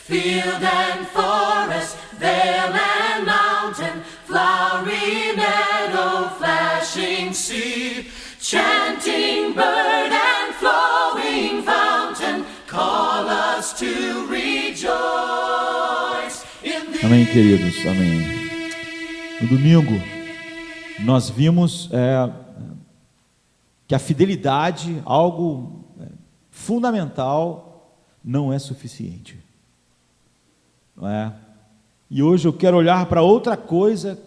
Field and forest, vale and mountain, flowery meadow, flashing sea, chanting bird and flowing fountain, call us to rejoice in thee. Amém, queridos, amém. No domingo, nós vimos que a fidelidade, algo fundamental, não é suficiente. Não é? E hoje eu quero olhar para outra coisa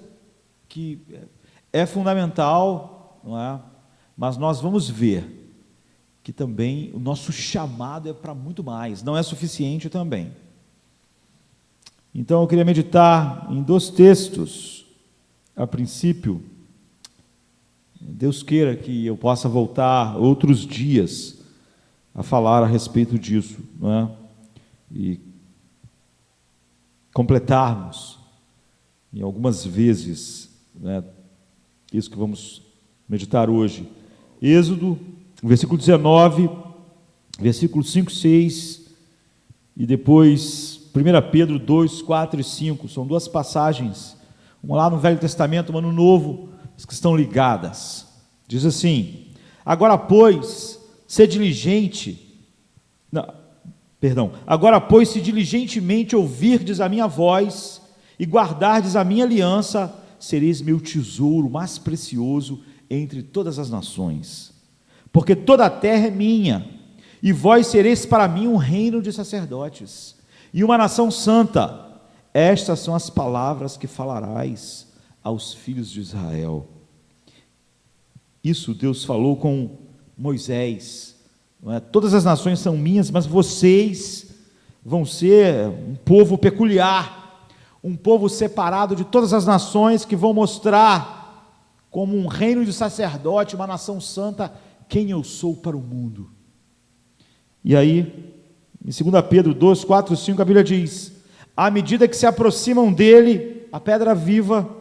que é fundamental, não é? Mas nós vamos ver que também o nosso chamado é para muito mais, não é suficiente também. Então eu queria meditar em dois textos. A princípio, Deus queira que eu possa voltar outros dias a falar a respeito disso, não é? E completarmos em algumas vezes, né, isso que vamos meditar hoje. Êxodo, versículo 19, versículo 5, 6, e depois 1 Pedro 2, 4 e 5, são duas passagens, uma lá no Velho Testamento, uma no Novo, as que estão ligadas. Diz assim: agora pois, se diligentemente ouvirdes a minha voz e guardardes a minha aliança, sereis meu tesouro mais precioso entre todas as nações, porque toda a terra é minha, e vós sereis para mim um reino de sacerdotes e uma nação santa. Estas são as palavras que falarás aos filhos de Israel. Isso Deus falou com Moisés, não é? Todas as nações são minhas, mas vocês vão ser um povo peculiar, um povo separado de todas as nações, que vão mostrar como um reino de sacerdote, uma nação santa, quem eu sou para o mundo. E aí, em 2 Pedro 2, 4 e 5, a Bíblia diz: à medida que se aproximam dele, a pedra viva,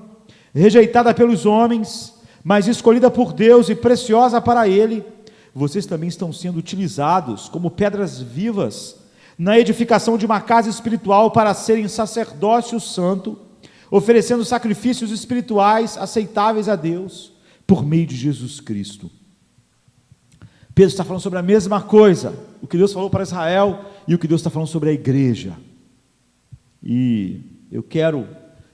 rejeitada pelos homens, mas escolhida por Deus e preciosa para ele, vocês também estão sendo utilizados como pedras vivas na edificação de uma casa espiritual para serem sacerdócio santo, oferecendo sacrifícios espirituais aceitáveis a Deus por meio de Jesus Cristo. Pedro está falando sobre a mesma coisa, o que Deus falou para Israel e o que Deus está falando sobre a igreja. E eu quero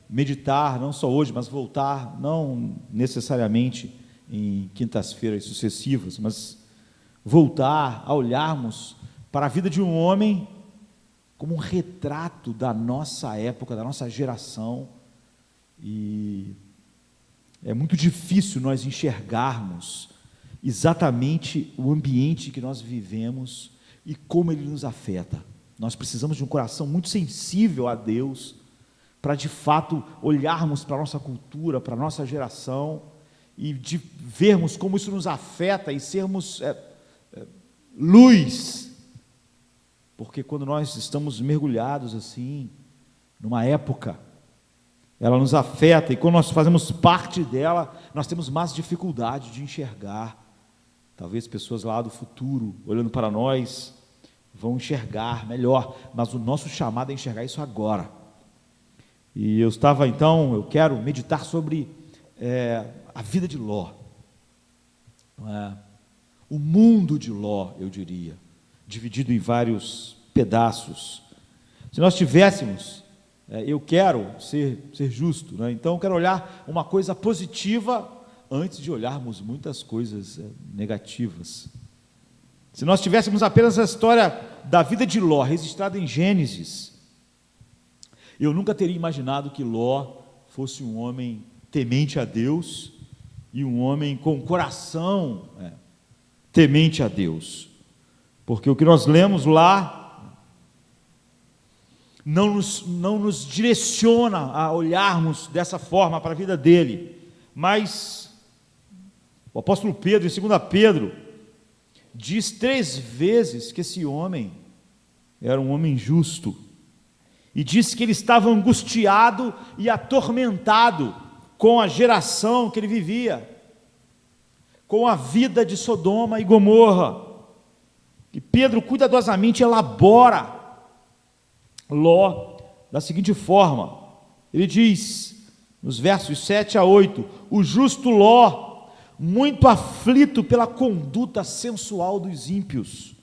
meditar, não só hoje, mas voltar, não necessariamente em quintas-feiras sucessivas, mas voltar a olharmos para a vida de um homem como um retrato da nossa época, da nossa geração. E é muito difícil nós enxergarmos exatamente o ambiente que nós vivemos e como ele nos afeta. Nós precisamos de um coração muito sensível a Deus, para de fato olharmos para a nossa cultura, para a nossa geração, e de vermos como isso nos afeta e sermos luz, porque quando nós estamos mergulhados assim, numa época, ela nos afeta, e quando nós fazemos parte dela, nós temos mais dificuldade de enxergar. Talvez pessoas lá do futuro, olhando para nós, vão enxergar melhor, mas o nosso chamado é enxergar isso agora. E eu quero meditar sobre a vida de Ló, o mundo de Ló, eu diria, dividido em vários pedaços. Se nós tivéssemos, eu quero ser justo, né? Então eu quero olhar uma coisa positiva antes de olharmos muitas coisas negativas. Se nós tivéssemos apenas a história da vida de Ló registrada em Gênesis, eu nunca teria imaginado que Ló fosse um homem temente a Deus e um homem com coração temente a Deus, porque o que nós lemos lá não nos direciona a olharmos dessa forma para a vida dele, mas o apóstolo Pedro, em 2 Pedro, diz 3 vezes que esse homem era um homem justo, e diz que ele estava angustiado e atormentado com a geração que ele vivia, com a vida de Sodoma e Gomorra. E Pedro cuidadosamente elabora Ló da seguinte forma, ele diz, nos versos 7 a 8, o justo Ló, muito aflito pela conduta sensual dos ímpios,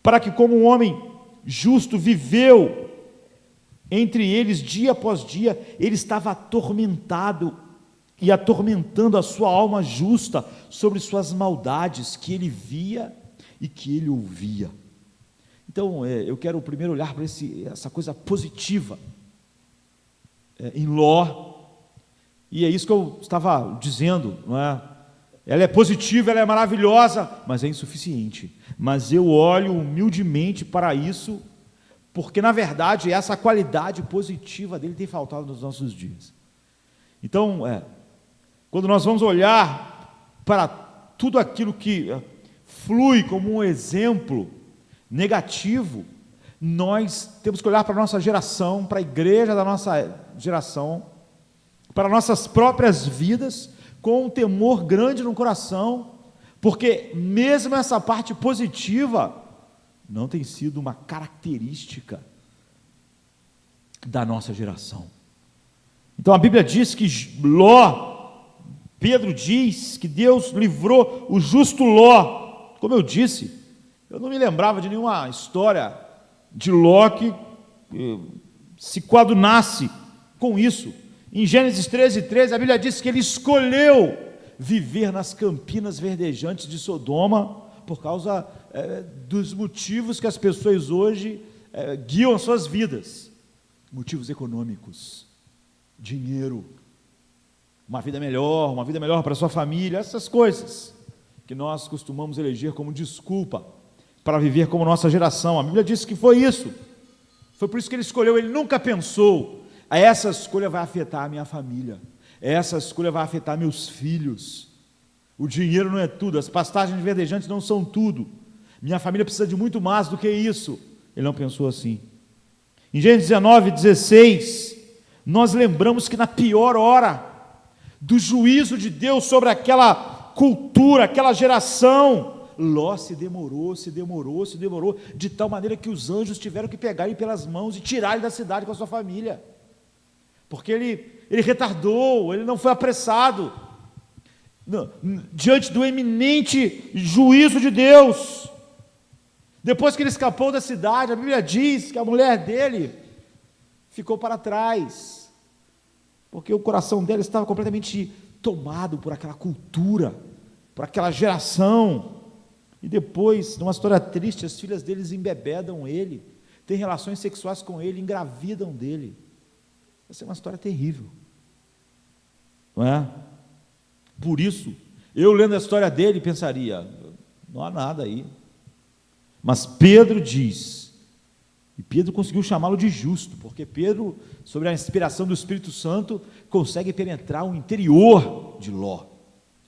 para que como um homem justo viveu entre eles dia após dia, ele estava atormentado e atormentando a sua alma justa sobre suas maldades que ele via e que ele ouvia. Então, eu quero primeiro olhar para essa coisa positiva em Ló, e é isso que eu estava dizendo, não é? Ela é positiva, ela é maravilhosa, mas é insuficiente. Mas eu olho humildemente para isso, porque na verdade essa qualidade positiva dele tem faltado nos nossos dias. Então, quando nós vamos olhar para tudo aquilo que flui como um exemplo negativo, nós temos que olhar para a nossa geração, para a igreja da nossa geração, para nossas próprias vidas, com um temor grande no coração, porque mesmo essa parte positiva não tem sido uma característica da nossa geração. Então a Bíblia diz que Ló, Pedro diz que Deus livrou o justo Ló. Como eu disse, eu não me lembrava de nenhuma história de Ló que se coadunasse com isso. Em Gênesis 13:13, a Bíblia diz que ele escolheu viver nas campinas verdejantes de Sodoma por causa dos motivos que as pessoas hoje guiam as suas vidas. Motivos econômicos, dinheiro, uma vida melhor para a sua família, essas coisas que nós costumamos eleger como desculpa para viver como nossa geração. A Bíblia diz que foi isso. Foi por isso que ele escolheu, ele nunca pensou, essa escolha vai afetar a minha família, essa escolha vai afetar meus filhos. O dinheiro não é tudo, as pastagens verdejantes não são tudo. Minha família precisa de muito mais do que isso. Ele não pensou assim. Em Gênesis 19:16, nós lembramos que na pior hora do juízo de Deus sobre aquela cultura, aquela geração, Ló se demorou, de tal maneira que os anjos tiveram que pegar ele pelas mãos e tirar ele da cidade com a sua família, porque ele retardou, ele não foi apressado, diante do eminente juízo de Deus. Depois que ele escapou da cidade, a Bíblia diz que a mulher dele ficou para trás, porque o coração dela estava completamente tomado por aquela cultura, por aquela geração. E depois, numa história triste, as filhas deles embebedam ele, têm relações sexuais com ele, engravidam dele. Essa é uma história terrível, não é? Por isso, eu lendo a história dele pensaria, não há nada aí. Mas Pedro diz, e Pedro conseguiu chamá-lo de justo, porque Pedro, sobre a inspiração do Espírito Santo, consegue penetrar o interior de Ló,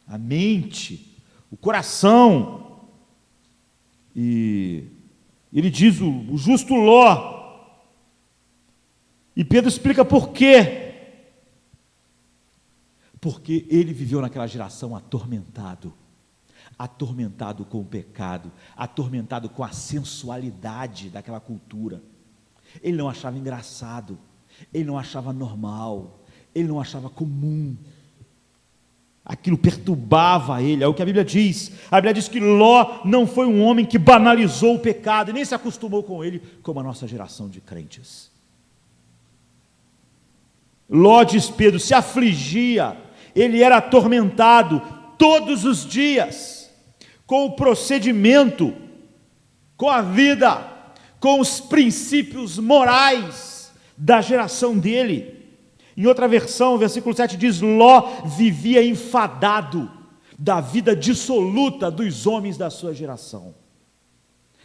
a mente, o coração. E ele diz o justo Ló, e Pedro explica por quê. Porque ele viveu naquela geração atormentado com o pecado, atormentado com a sensualidade daquela cultura. Ele não achava engraçado, ele não achava normal, ele não achava comum. Aquilo perturbava ele, é o que a Bíblia diz. A Bíblia diz que Ló não foi um homem que banalizou o pecado, e nem se acostumou com ele, como a nossa geração de crentes. Ló, diz Pedro, se afligia, ele era atormentado todos os dias, com o procedimento, com a vida, com os princípios morais da geração dele. Em outra versão, o versículo 7 diz, Ló vivia enfadado da vida dissoluta dos homens da sua geração.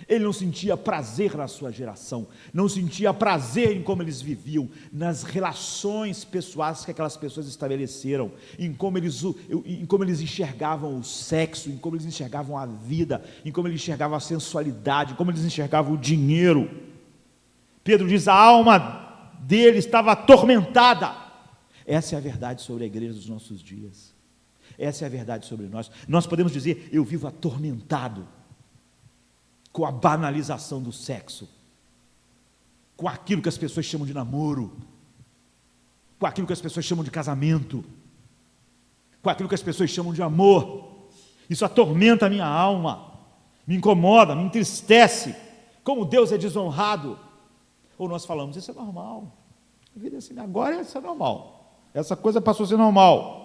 Ele não sentia prazer na sua geração, não sentia prazer em como eles viviam, nas relações pessoais que aquelas pessoas estabeleceram, em como eles enxergavam o sexo, em como eles enxergavam a vida, em como eles enxergavam a sensualidade, em como eles enxergavam o dinheiro. Pedro diz, a alma dele estava atormentada. Essa é a verdade sobre a igreja dos nossos dias, essa é a verdade sobre nós. Nós podemos dizer, eu vivo atormentado com a banalização do sexo, com aquilo que as pessoas chamam de namoro, com aquilo que as pessoas chamam de casamento, com aquilo que as pessoas chamam de amor. Isso atormenta a minha alma, me incomoda, me entristece. Como Deus é desonrado. Ou nós falamos, isso é normal. A vida é assim, agora isso é normal. Essa coisa passou a ser normal.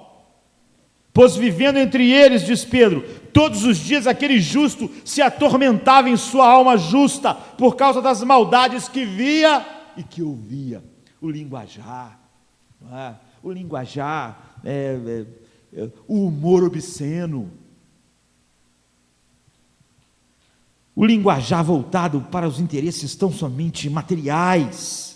Pois vivendo entre eles, diz Pedro, todos os dias aquele justo se atormentava em sua alma justa, por causa das maldades que via e que ouvia. O linguajar, não é? O linguajar, o humor obsceno, o linguajar voltado para os interesses tão somente materiais.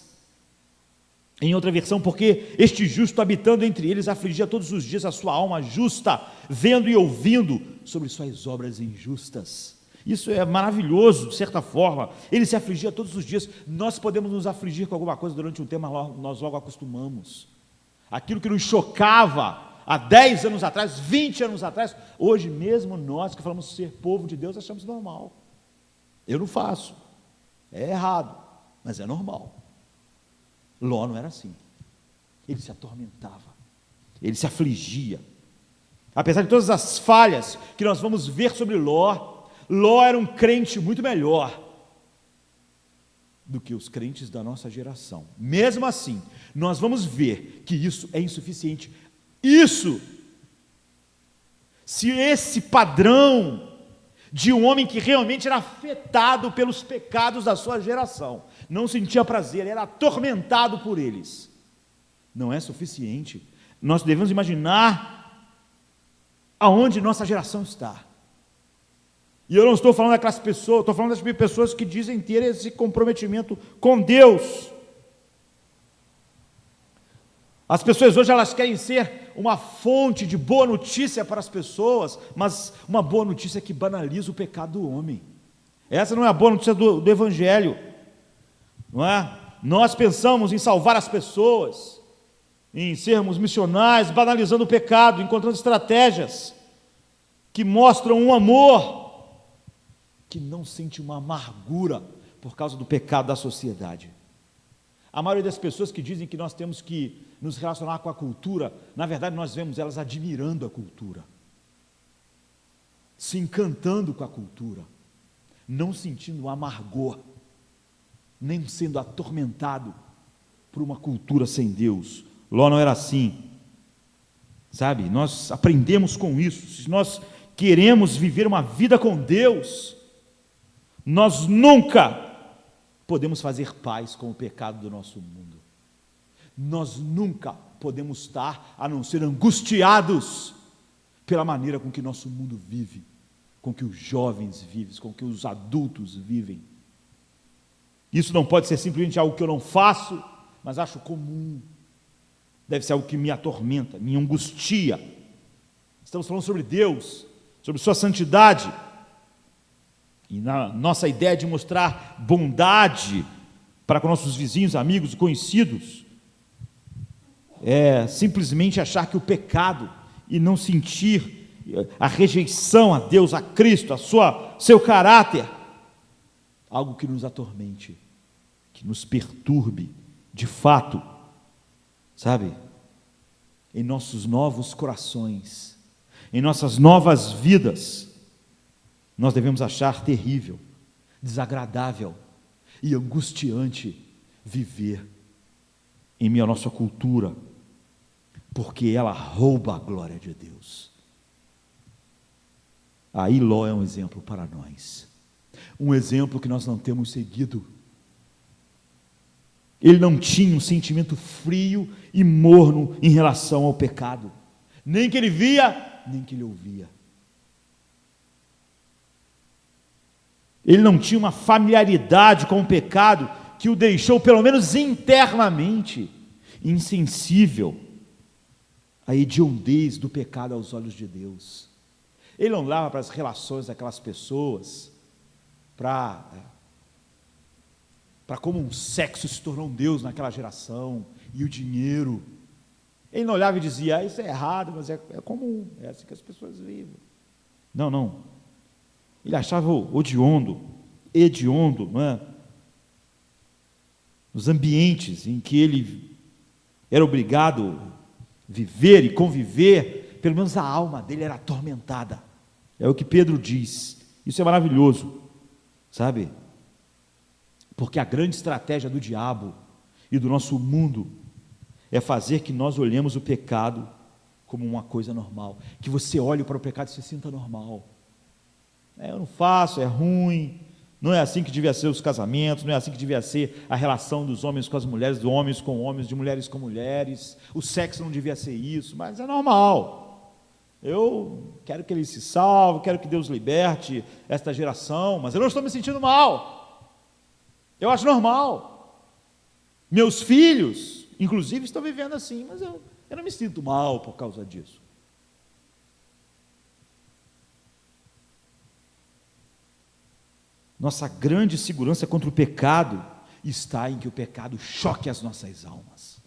Em outra versão, porque este justo habitando entre eles afligia todos os dias a sua alma justa, vendo e ouvindo sobre suas obras injustas. Isso é maravilhoso, de certa forma. Ele se afligia todos os dias. Nós podemos nos afligir com alguma coisa durante um tempo, mas nós logo acostumamos. Aquilo que nos chocava há 10 anos atrás, 20 anos atrás, hoje mesmo nós que falamos ser povo de Deus, achamos normal. Eu não faço, é errado, mas é normal. Ló não era assim. Ele se atormentava, ele se afligia. Apesar de todas as falhas que nós vamos ver sobre Ló, Ló era um crente muito melhor do que os crentes da nossa geração. Mesmo assim, nós vamos ver que isso é insuficiente. Se esse padrão de um homem que realmente era afetado pelos pecados da sua geração, não sentia prazer, era atormentado por eles, não é suficiente. Nós devemos imaginar aonde nossa geração está. E eu não estou falando daquelas pessoas, estou falando das pessoas que dizem ter esse comprometimento com Deus. As pessoas hoje elas querem ser uma fonte de boa notícia para as pessoas, mas uma boa notícia que banaliza o pecado do homem. Essa não é a boa notícia do Evangelho, não é? Nós pensamos em salvar as pessoas, em sermos missionários, banalizando o pecado, encontrando estratégias que mostram um amor que não sente uma amargura por causa do pecado da sociedade. A maioria das pessoas que dizem que nós temos que nos relacionar com a cultura, na verdade nós vemos elas admirando a cultura, se encantando com a cultura, não sentindo amargor, nem sendo atormentado por uma cultura sem Deus. Ló não era assim, sabe? Nós aprendemos com isso. Se nós queremos viver uma vida com Deus, nós nunca podemos fazer paz com o pecado do nosso mundo. Nós nunca podemos estar a não ser angustiados pela maneira com que nosso mundo vive, com que os jovens vivem, com que os adultos vivem. Isso não pode ser simplesmente algo que eu não faço, mas acho comum. Deve ser algo que me atormenta, me angustia. Estamos falando sobre Deus, sobre sua santidade. E na nossa ideia de mostrar bondade para com nossos vizinhos, amigos e conhecidos, é simplesmente achar que o pecado e não sentir a rejeição a Deus, a Cristo, seu caráter, algo que nos atormente, que nos perturbe, de fato, sabe? Em nossos novos corações, em nossas novas vidas, nós devemos achar terrível, desagradável e angustiante viver em meio à nossa cultura, porque ela rouba a glória de Deus. Aí Ló é um exemplo para nós, um exemplo que nós não temos seguido. Ele não tinha um sentimento frio e morno em relação ao pecado, nem que ele via, nem que ele ouvia. Ele não tinha uma familiaridade com o pecado que o deixou, pelo menos internamente, insensível à hedondez do pecado aos olhos de Deus. Ele não olhava para as relações daquelas pessoas, para como um sexo se tornou um Deus naquela geração, e o dinheiro. Ele não olhava e dizia, isso é errado, mas é comum, é assim que as pessoas vivem. Não. Ele achava hediondo, não é? nos ambientes em que ele era obrigado a viver e conviver, pelo menos a alma dele era atormentada. É o que Pedro diz. Isso é maravilhoso, sabe? Porque a grande estratégia do diabo e do nosso mundo é fazer que nós olhemos o pecado como uma coisa normal, que você olhe para o pecado e se sinta normal. Eu não faço, é ruim, não é assim que devia ser os casamentos, não é assim que devia ser a relação dos homens com as mulheres, de homens com homens, de mulheres com mulheres, o sexo não devia ser isso, mas é normal. Eu quero que ele se salve, quero que Deus liberte esta geração, mas eu não estou me sentindo mal, eu acho normal. Meus filhos, inclusive, estão vivendo assim, mas eu não me sinto mal por causa disso. Nossa grande segurança contra o pecado está em que o pecado choque as nossas almas.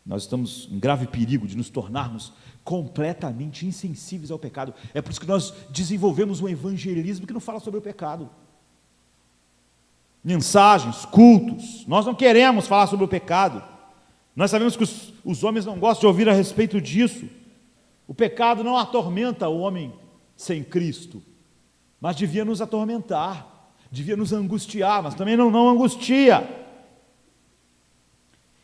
Nós estamos em grave perigo de nos tornarmos completamente insensíveis ao pecado. É por isso que nós desenvolvemos um evangelismo que não fala sobre o pecado. Mensagens, cultos, nós não queremos falar sobre o pecado. Nós sabemos que os homens não gostam de ouvir a respeito disso. O pecado não atormenta o homem sem Cristo, mas devia nos atormentar, devia nos angustiar, mas também não angustia.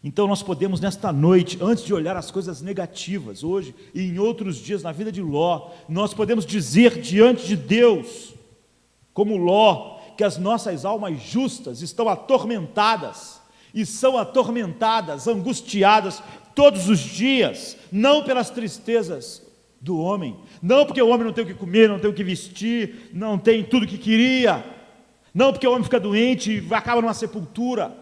Então nós podemos nesta noite, antes de olhar as coisas negativas, hoje e em outros dias na vida de Ló, nós podemos dizer diante de Deus, como Ló, que as nossas almas justas estão atormentadas, e são atormentadas, angustiadas todos os dias, não pelas tristezas do homem, não porque o homem não tem o que comer, não tem o que vestir, não tem tudo o que queria, não porque o homem fica doente e acaba numa sepultura.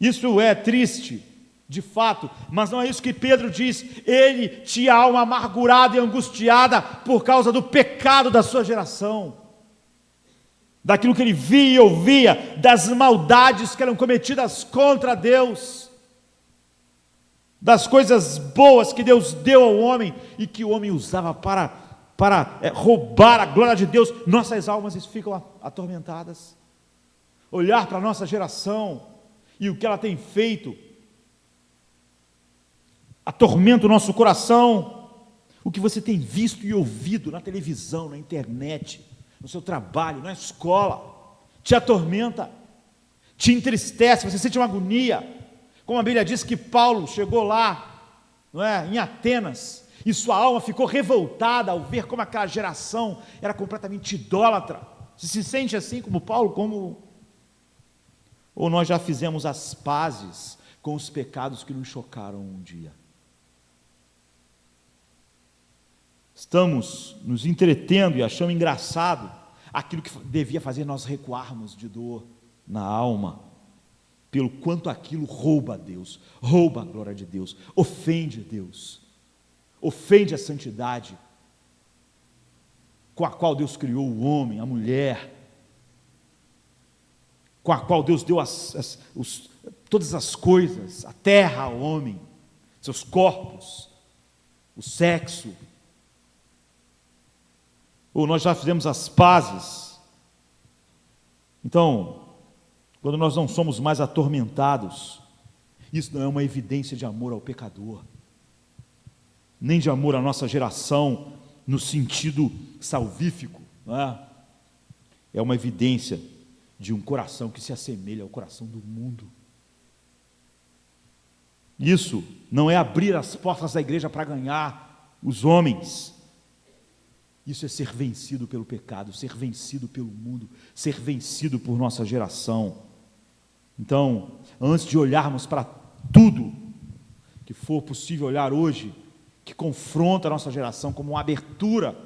Isso é triste, de fato, mas não é isso que Pedro diz. Ele tinha a alma amargurada e angustiada por causa do pecado da sua geração, daquilo que ele via e ouvia, das maldades que eram cometidas contra Deus, das coisas boas que Deus deu ao homem e que o homem usava para roubar a glória de Deus. Nossas almas ficam atormentadas. Olhar para a nossa geração e o que ela tem feito atormenta o nosso coração. O que você tem visto e ouvido na televisão, na internet, no seu trabalho, na escola, te atormenta, te entristece, você sente uma agonia. Como a Bíblia diz que Paulo chegou lá, não é, em Atenas, e sua alma ficou revoltada ao ver como aquela geração era completamente idólatra. Você se sente assim como Paulo? Ou nós já fizemos as pazes com os pecados que nos chocaram um dia? Estamos nos entretendo e achando engraçado aquilo que devia fazer nós recuarmos de dor na alma, pelo quanto aquilo rouba a Deus, rouba a glória de Deus, ofende Deus, ofende a santidade com a qual Deus criou o homem, a mulher, com a qual Deus deu todas as coisas, a terra ao homem, seus corpos, o sexo. Ou nós já fizemos as pazes. Então, quando nós não somos mais atormentados, isso não é uma evidência de amor ao pecador, nem de amor à nossa geração no sentido salvífico, não é? É uma evidência de um coração que se assemelha ao coração do mundo. Isso não é abrir as portas da igreja para ganhar os homens. Isso é ser vencido pelo pecado, ser vencido pelo mundo, ser vencido por nossa geração. Então, antes de olharmos para tudo que for possível olhar hoje, que confronta a nossa geração como uma abertura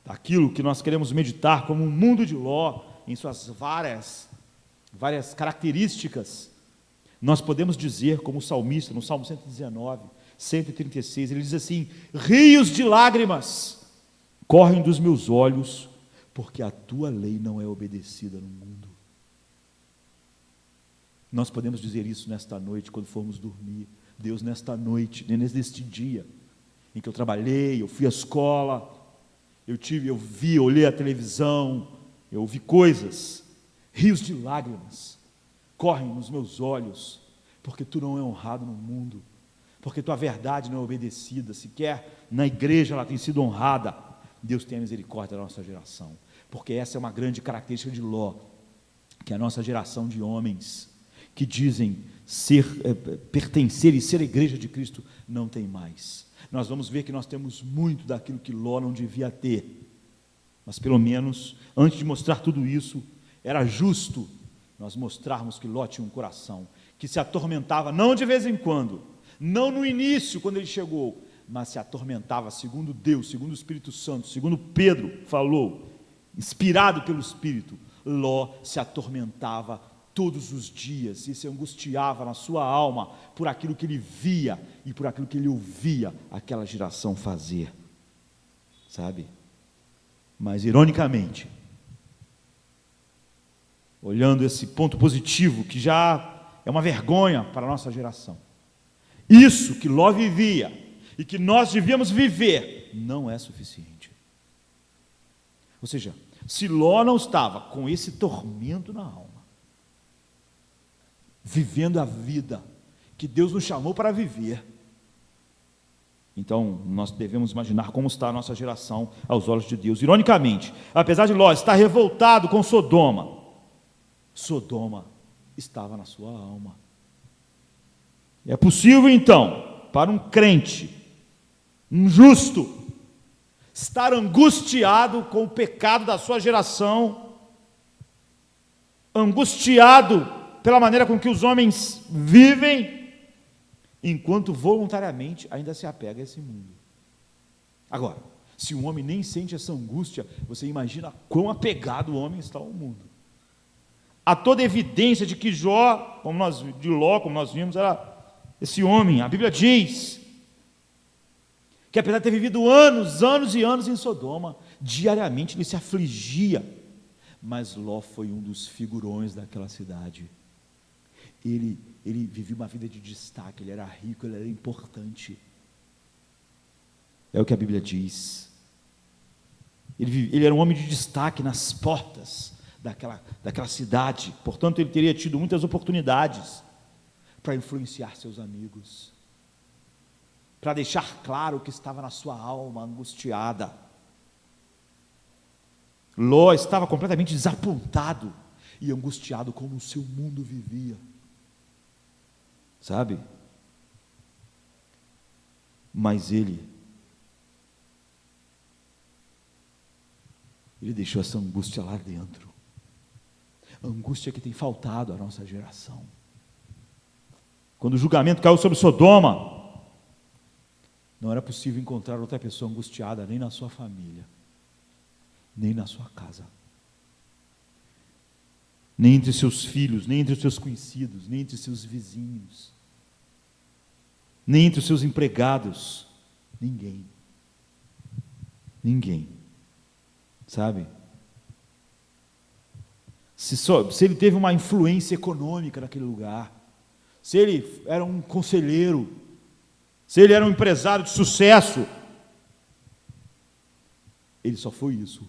daquilo que nós queremos meditar como um mundo de Ló, em suas várias características, nós podemos dizer, como o salmista, no Salmo 119, 136, ele diz assim: rios de lágrimas correm dos meus olhos, porque a tua lei não é obedecida no mundo. Nós podemos dizer isso nesta noite, quando formos dormir. Deus, nesta noite, neste dia, em que eu trabalhei, eu fui à escola, eu olhei a televisão, eu ouvi coisas, rios de lágrimas correm nos meus olhos, porque tu não é honrado no mundo, porque tua verdade não é obedecida, sequer na igreja ela tem sido honrada. Deus tenha misericórdia da nossa geração, porque essa é uma grande característica de Ló, que é a nossa geração de homens que dizem pertencer e ser a igreja de Cristo não tem mais. Nós vamos ver que nós temos muito daquilo que Ló não devia ter, mas pelo menos, antes de mostrar tudo isso, era justo nós mostrarmos que Ló tinha um coração que se atormentava, não de vez em quando, não no início, quando ele chegou, mas se atormentava segundo Deus, segundo o Espírito Santo, segundo Pedro falou, inspirado pelo Espírito. Ló se atormentava todos os dias e se angustiava na sua alma por aquilo que ele via e por aquilo que ele ouvia aquela geração fazer, sabe? Mas ironicamente, olhando esse ponto positivo, que já é uma vergonha para a nossa geração, isso que Ló vivia e que nós devíamos viver não é suficiente. Ou seja, se Ló não estava com esse tormento na alma, vivendo a vida que Deus nos chamou para viver, então nós devemos imaginar como está a nossa geração aos olhos de Deus. Ironicamente, apesar de Ló estar revoltado com Sodoma, Sodoma estava na sua alma. É possível então para um crente, um justo, estar angustiado com o pecado da sua geração, angustiado pela maneira com que os homens vivem, enquanto voluntariamente ainda se apega a esse mundo. Agora, se um homem nem sente essa angústia, você imagina quão apegado o homem está ao mundo. Há toda evidência de que Ló, como nós vimos, era esse homem. A Bíblia diz que apesar de ter vivido anos e anos em Sodoma, diariamente ele se afligia, mas Ló foi um dos figurões daquela cidade. Ele vivia uma vida de destaque, ele era rico, ele era importante. É o que a Bíblia diz. Ele era um homem de destaque nas portas daquela cidade, portanto ele teria tido muitas oportunidades para influenciar seus amigos, para deixar claro o que estava na sua alma angustiada. Ló estava completamente desapontado e angustiado como o seu mundo vivia, sabe? Mas ele deixou essa angústia lá dentro, a angústia que tem faltado à nossa geração. Quando o julgamento caiu sobre Sodoma, não era possível encontrar outra pessoa angustiada, nem na sua família, nem na sua casa, nem entre seus filhos, nem entre os seus conhecidos, nem entre os seus vizinhos, nem entre os seus empregados. Ninguém, sabe? Se ele teve uma influência econômica naquele lugar, se ele era um conselheiro, se ele era um empresário de sucesso, ele só foi isso,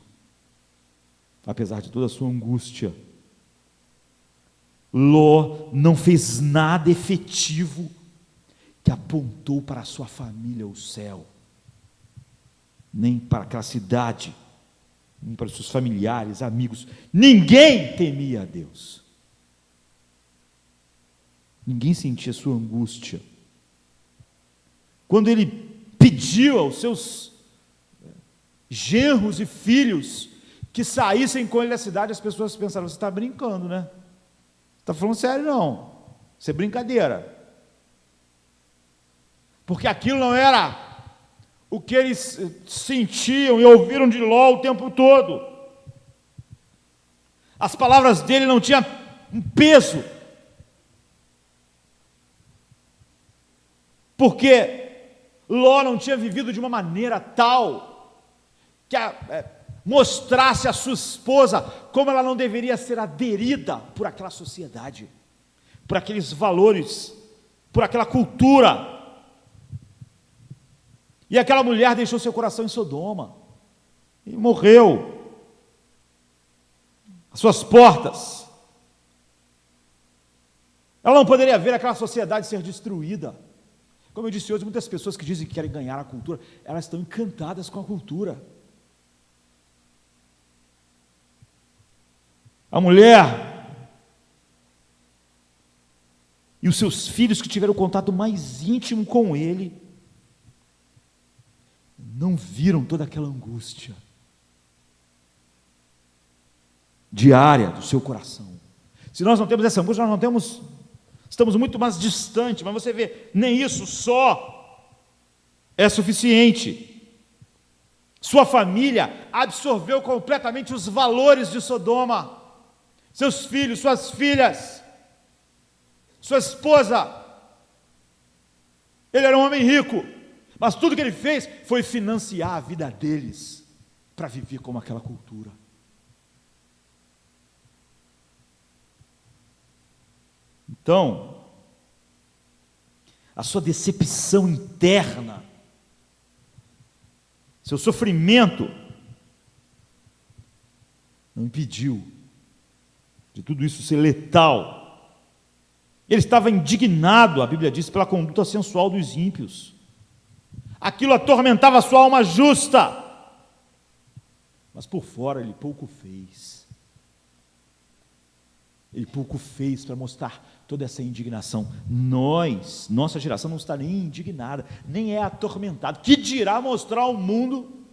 apesar de toda a sua angústia. Ló não fez nada efetivo que apontou para a sua família o céu, nem para aquela cidade, nem para os seus familiares, amigos. Ninguém temia a Deus, ninguém sentia sua angústia. Quando ele pediu aos seus genros e filhos que saíssem com ele da cidade, as pessoas pensaram: você está brincando, né? Está falando sério? Não, isso é brincadeira, porque aquilo não era o que eles sentiam e ouviram de Ló o tempo todo. As palavras dele não tinham um peso, porque Ló não tinha vivido de uma maneira tal que mostrasse a sua esposa como ela não deveria ser aderida por aquela sociedade, por aqueles valores, por aquela cultura. E aquela mulher deixou seu coração em Sodoma e morreu às suas portas. Ela não poderia ver aquela sociedade ser destruída. Como eu disse hoje, muitas pessoas que dizem que querem ganhar a cultura, elas estão encantadas com a cultura. A mulher e os seus filhos que tiveram contato mais íntimo com ele, não viram toda aquela angústia diária do seu coração. Se nós não temos essa angústia, nós não temos, estamos muito mais distantes, mas você vê, nem isso só é suficiente. Sua família absorveu completamente os valores de Sodoma, seus filhos, suas filhas, sua esposa. Ele era um homem rico, mas tudo que ele fez foi financiar a vida deles para viver como aquela cultura. Então, a sua decepção interna, seu sofrimento, não impediu de tudo isso ser letal. Ele estava indignado, a Bíblia diz, pela conduta sensual dos ímpios. Aquilo atormentava a sua alma justa, mas por fora ele pouco fez. Ele pouco fez para mostrar toda essa indignação. Nossa geração não está nem indignada, nem é atormentada. Que dirá mostrar ao mundo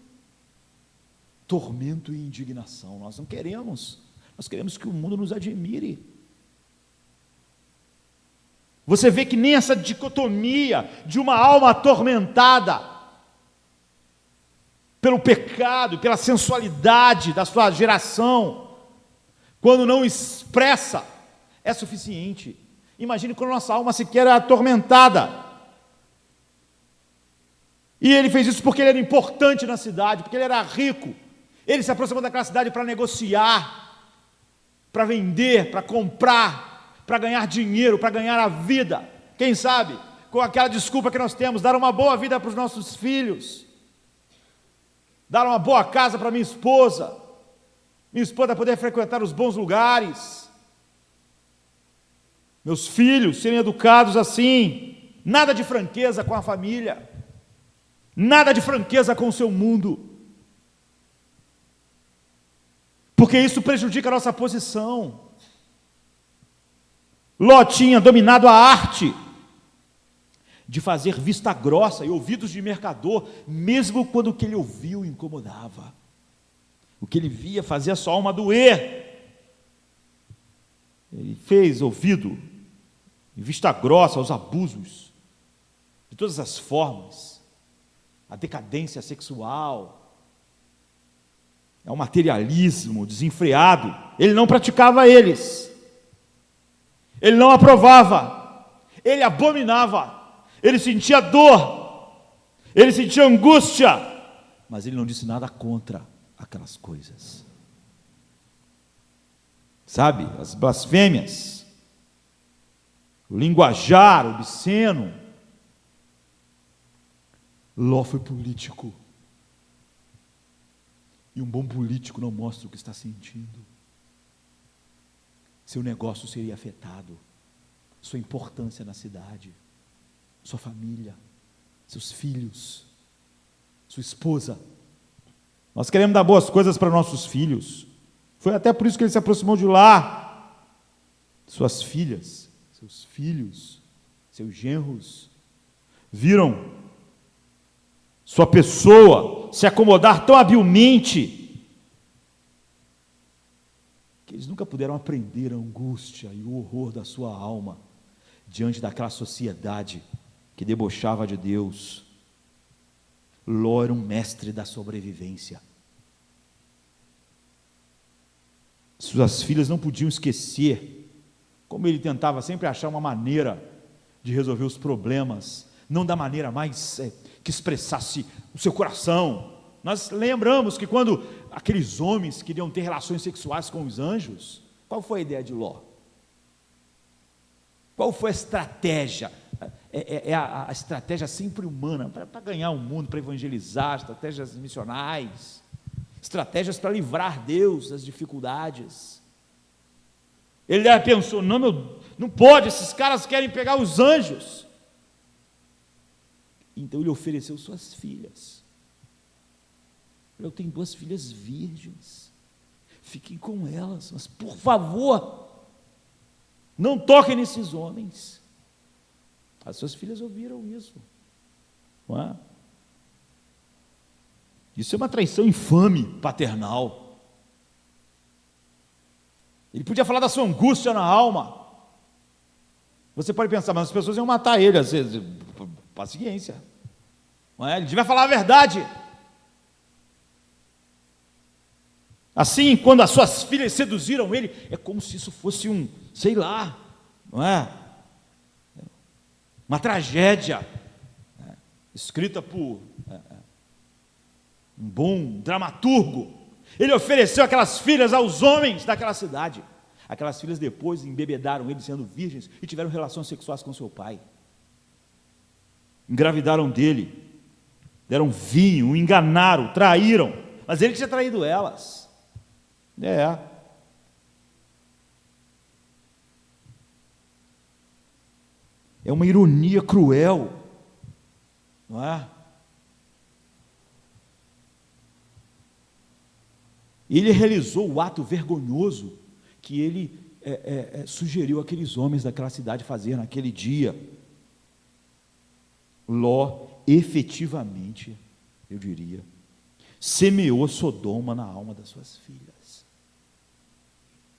tormento e indignação? Nós não queremos. Nós queremos que o mundo nos admire. Você vê que nem essa dicotomia de uma alma atormentada pelo pecado, pela sensualidade da sua geração, quando não expressa, é suficiente. Imagine quando nossa alma sequer é atormentada. E ele fez isso porque ele era importante na cidade, porque ele era rico. Ele se aproximou daquela cidade para negociar, para vender, para comprar, para ganhar dinheiro, para ganhar a vida. Quem sabe, com aquela desculpa que nós temos, dar uma boa vida para os nossos filhos, dar uma boa casa para minha esposa poder frequentar os bons lugares, meus filhos serem educados assim. Nada de franqueza com a família, nada de franqueza com o seu mundo, porque isso prejudica a nossa posição. Ló tinha dominado a arte de fazer vista grossa e ouvidos de mercador, mesmo quando o que ele ouvia o incomodava. O que ele via fazia a sua alma doer. Ele fez ouvido e vista grossa aos abusos de todas as formas, a decadência sexual, ao materialismo desenfreado. Ele não praticava eles, ele não aprovava, ele abominava, ele sentia dor, ele sentia angústia, mas ele não disse nada contra aquelas coisas. Sabe, as blasfêmias, o linguajar obsceno. Ló foi político, e um bom político não mostra o que está sentindo. Seu negócio seria afetado, sua importância na cidade, sua família, seus filhos, sua esposa. Nós queremos dar boas coisas para nossos filhos. Foi até por isso que ele se aproximou de lá. Suas filhas, seus filhos, seus genros, viram sua pessoa se acomodar tão habilmente que eles nunca puderam aprender a angústia e o horror da sua alma diante daquela sociedade que debochava de Deus. Ló era um mestre da sobrevivência. Suas filhas não podiam esquecer como ele tentava sempre achar uma maneira de resolver os problemas, não da maneira mais que expressasse o seu coração. Nós lembramos que quando aqueles homens queriam ter relações sexuais com os anjos, qual foi a ideia de Ló? Qual foi a estratégia? A estratégia sempre humana, para ganhar o mundo, para evangelizar, estratégias missionais, estratégias para livrar Deus das dificuldades. Ele pensou, não, não pode, esses caras querem pegar os anjos. Então ele ofereceu suas filhas. Eu tenho 2 filhas virgens, fiquem com elas, mas por favor, não toquem nesses homens. As suas filhas ouviram isso, não é? Isso é uma traição infame paternal. Ele podia falar da sua angústia na alma. Você pode pensar, mas as pessoas iam matar ele, às vezes. Paciência. Não é? Ele devia falar a verdade. Assim, quando as suas filhas seduziram ele, é como se isso fosse sei lá, não é? Uma tragédia, escrita por um bom dramaturgo. Ele ofereceu aquelas filhas aos homens daquela cidade. Aquelas filhas depois embebedaram ele sendo virgens e tiveram relações sexuais com seu pai. Engravidaram dele, deram vinho, o enganaram, traíram, mas ele tinha traído elas. É uma ironia cruel, não é? Ele realizou o ato vergonhoso que ele sugeriu àqueles homens daquela cidade fazer naquele dia. Ló, efetivamente, eu diria, semeou Sodoma na alma das suas filhas,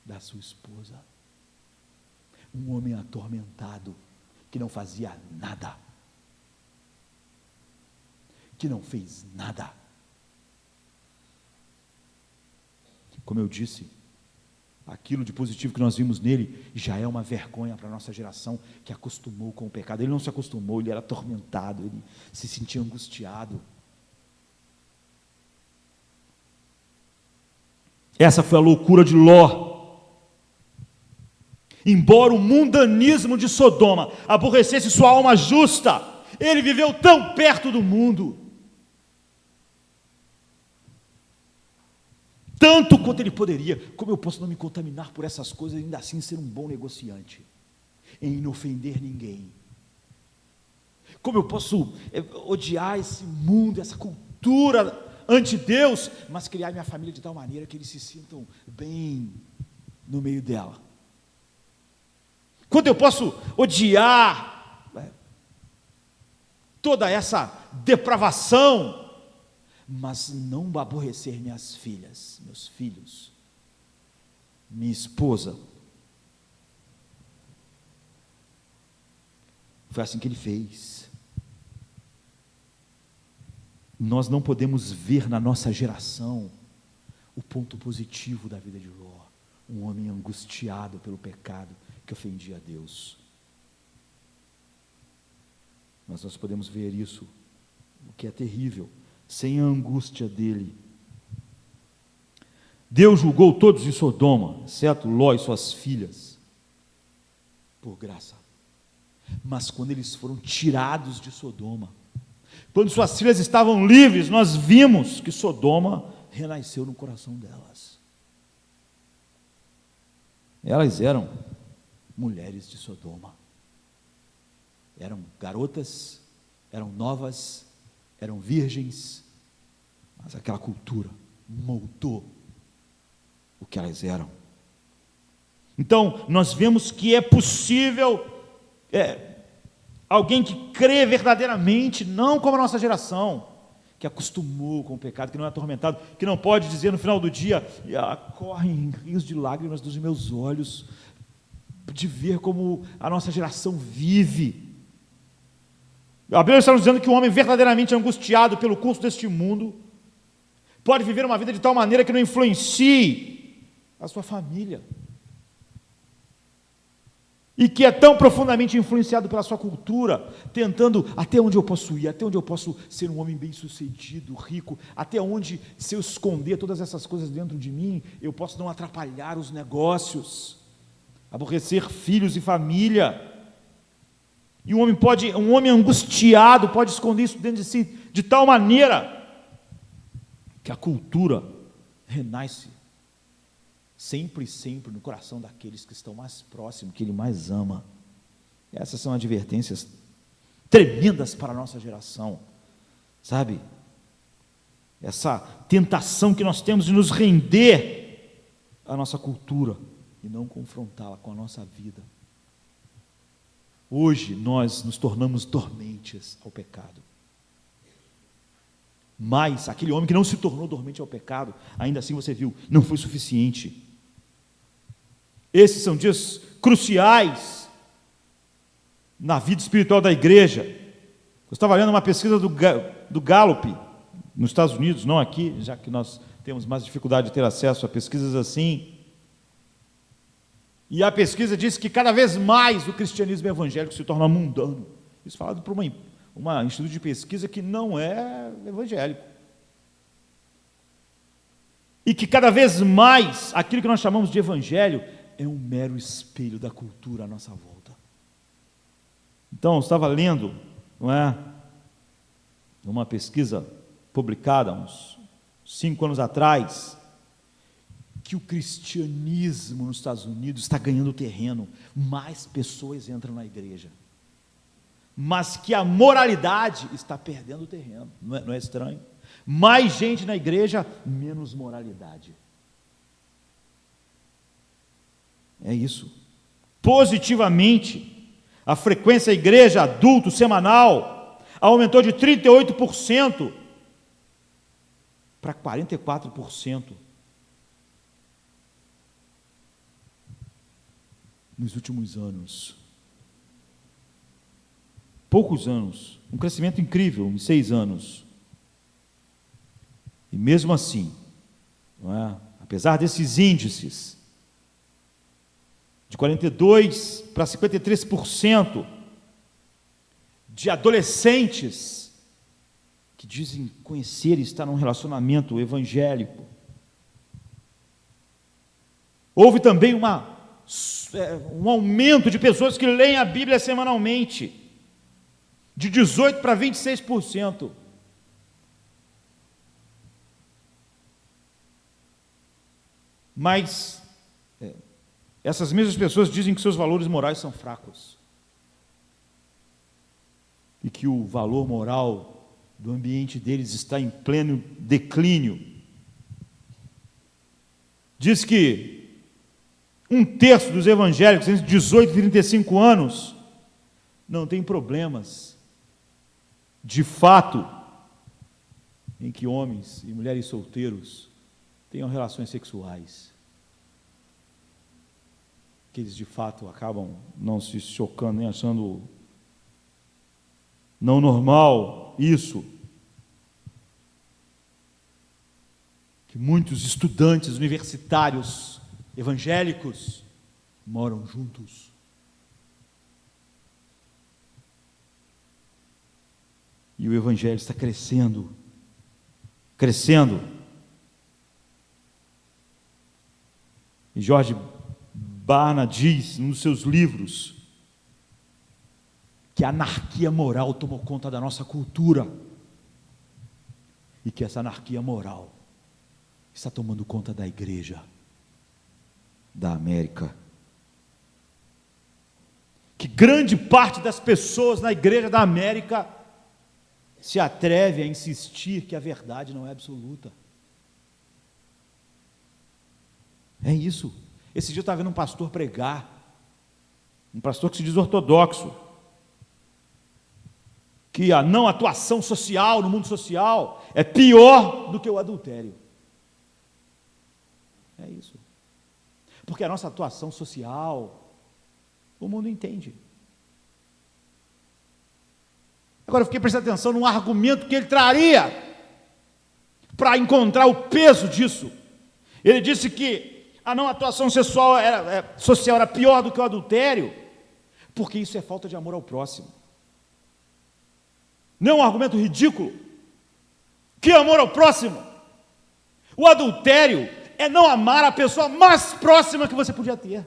da sua esposa. Um homem atormentado, que não fazia nada, que não fez nada. Como eu disse, aquilo de positivo que nós vimos nele já é uma vergonha para a nossa geração que acostumou com o pecado. Ele não se acostumou, ele era atormentado, ele se sentia angustiado. Essa foi a loucura de Ló. Embora o mundanismo de Sodoma aborrecesse sua alma justa, ele viveu tão perto do mundo, tanto quanto ele poderia. Como eu posso não me contaminar por essas coisas e ainda assim ser um bom negociante, em não ofender ninguém? Como eu posso odiar esse mundo, essa cultura ante Deus, mas criar minha família de tal maneira que eles se sintam bem no meio dela? Quando eu posso odiar toda essa depravação, mas não aborrecer minhas filhas, meus filhos, minha esposa? Foi assim que ele fez. Nós não podemos ver na nossa geração o ponto positivo da vida de Ló, um homem angustiado pelo pecado que ofendia a Deus. Mas nós podemos ver isso, o que é terrível, sem a angústia dele. Deus julgou todos em Sodoma, exceto Ló e suas filhas, por graça. Mas quando eles foram tirados de Sodoma, quando suas filhas estavam livres, nós vimos que Sodoma renasceu no coração delas. Elas eram mulheres de Sodoma. Eram garotas, eram novas, eram virgens, mas aquela cultura moldou o que elas eram. Então, nós vemos que é possível alguém que crê verdadeiramente, não como a nossa geração, que acostumou com o pecado, que não é atormentado, que não pode dizer no final do dia: correm rios de lágrimas dos meus olhos, de ver como a nossa geração vive. A Bíblia está nos dizendo que um homem verdadeiramente angustiado pelo curso deste mundo pode viver uma vida de tal maneira que não influencie a sua família, e que é tão profundamente influenciado pela sua cultura, tentando até onde eu posso ir, até onde eu posso ser um homem bem-sucedido, rico, até onde, se eu esconder todas essas coisas dentro de mim, eu posso não atrapalhar os negócios, aborrecer filhos e família. E um homem angustiado pode esconder isso dentro de si de tal maneira que a cultura renasce sempre, sempre no coração daqueles que estão mais próximos, que Ele mais ama. Essas são advertências tremendas para a nossa geração, sabe? Essa tentação que nós temos de nos render à nossa cultura e não confrontá-la com a nossa vida. Hoje nós nos tornamos dormentes ao pecado. Mas aquele homem que não se tornou dormente ao pecado, ainda assim você viu, não foi suficiente. Esses são dias cruciais na vida espiritual da igreja. Eu estava lendo uma pesquisa do Gallup, nos Estados Unidos, não aqui, já que nós temos mais dificuldade de ter acesso a pesquisas assim. E a pesquisa diz que cada vez mais o cristianismo evangélico se torna mundano. Isso falado por uma instituto de pesquisa que não é evangélico. E que cada vez mais aquilo que nós chamamos de evangelho é um mero espelho da cultura à nossa volta. Então, eu estava lendo, não é, uma pesquisa publicada uns 5 anos atrás, que o cristianismo nos Estados Unidos está ganhando terreno, mais pessoas entram na igreja, mas que a moralidade está perdendo terreno, não é estranho? Mais gente na igreja, menos moralidade. É isso. Positivamente, a frequência à igreja adulto semanal aumentou de 38% para 44% nos últimos anos. Poucos anos, um crescimento incrível em 6 anos. E mesmo assim, não é? Apesar desses índices, de 42% para 53% de adolescentes que dizem conhecer e estar num relacionamento evangélico. Houve também um aumento de pessoas que leem a Bíblia semanalmente, de 18% para 26%. Mas essas mesmas pessoas dizem que seus valores morais são fracos e que o valor moral do ambiente deles está em pleno declínio. Diz que 1/3 dos evangélicos entre 18 e 35 anos não tem problemas de fato em que homens e mulheres solteiros tenham relações sexuais, que eles de fato acabam não se chocando, nem achando não normal isso, que muitos estudantes universitários evangélicos moram juntos. E o evangelho está crescendo, crescendo. E George Barna diz, num dos seus livros, que a anarquia moral tomou conta da nossa cultura e que essa anarquia moral está tomando conta da igreja da América. Que grande parte das pessoas na igreja da América se atreve a insistir que a verdade não é absoluta. É isso. Esse dia eu estava vendo um pastor pregar, um pastor que se diz ortodoxo, que a não atuação social no mundo social é pior do que o adultério. É isso. Porque a nossa atuação social, o mundo entende. Agora eu fiquei prestando atenção num argumento que ele traria para encontrar o peso disso. Ele disse que a não atuação social era pior do que o adultério, porque isso é falta de amor ao próximo. Não é um argumento ridículo? Que amor ao próximo? O adultério é não amar a pessoa mais próxima que você podia ter.